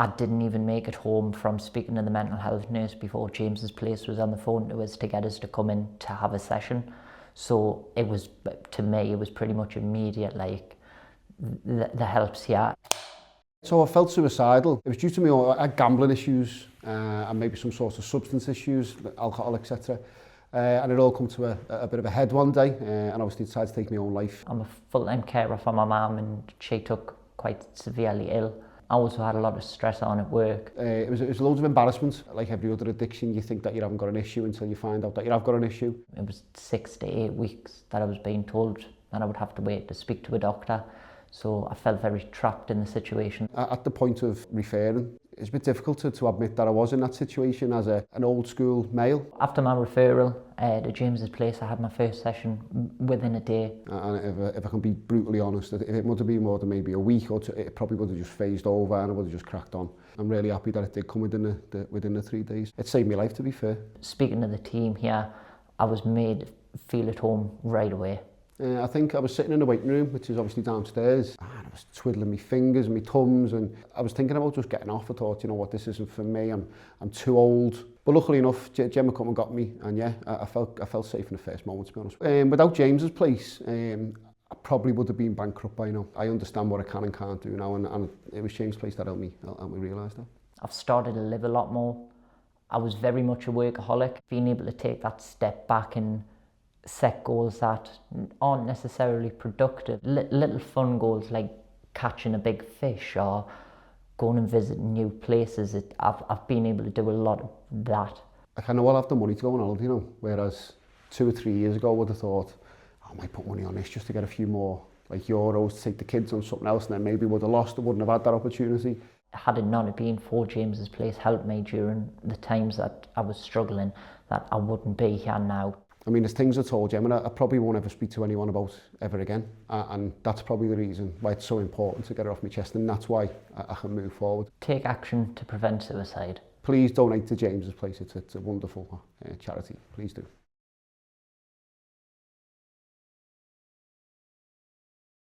I didn't even make it home from speaking to the mental health nurse before James's place was on the phone to us to get us to come in to have a session. So it was, to me, it was pretty much immediate, like, the help's here. So I felt suicidal. It was due to me, I had gambling issues and maybe some sort of substance issues, alcohol, etc. And it all come to a bit of a head one day, and obviously decided to take my own life. I'm a full-time carer for my mum, and she took quite severely ill. I also had a lot of stress on at work. It was loads of embarrassment. Like every other addiction, you think that you haven't got an issue until you find out that you have got an issue. It was 6 to 8 weeks that I was being told that I would have to wait to speak to a doctor. So I felt very trapped in the situation. At the point of referring, it's a bit difficult to admit that I was in that situation as an old school male. After my referral to James's place, I had my first session within a day. And if I can be brutally honest, if it would have been more than maybe a week or two, it probably would have just phased over and I would have just cracked on. I'm really happy that it did come within the 3 days. It saved my life, to be fair. Speaking to the team here, I was made feel at home right away. I think I was sitting in the waiting room, which is obviously downstairs, and I was twiddling my fingers and my thumbs, and I was thinking about just getting off. I thought, you know what, this isn't for me, I'm too old. But luckily enough, Gemma come and got me, and yeah, I felt safe in the first moment, to be honest. Without James's place, I probably would have been bankrupt by now. I understand what I can and can't do now, and it was James' place that helped me realise that. I've started to live a lot more. I was very much a workaholic. Being able to take that step back and set goals that aren't necessarily productive. Little fun goals like catching a big fish or going and visiting new places. I've been able to do a lot of that. I know I'll have the money to go on holiday, you know, whereas 2 or 3 years ago I would have thought, I might put money on this just to get a few more like euros to take the kids on something else, and then maybe would have lost, I wouldn't have had that opportunity. Had it not been for James's place helped me during the times that I was struggling, that I wouldn't be here now. I mean, there's things I told you, I probably won't ever speak to anyone about ever again. And that's probably the reason why it's so important to get it off my chest, and that's why I can move forward. Take action to prevent suicide. Please donate to James's place. It's a wonderful charity. Please do.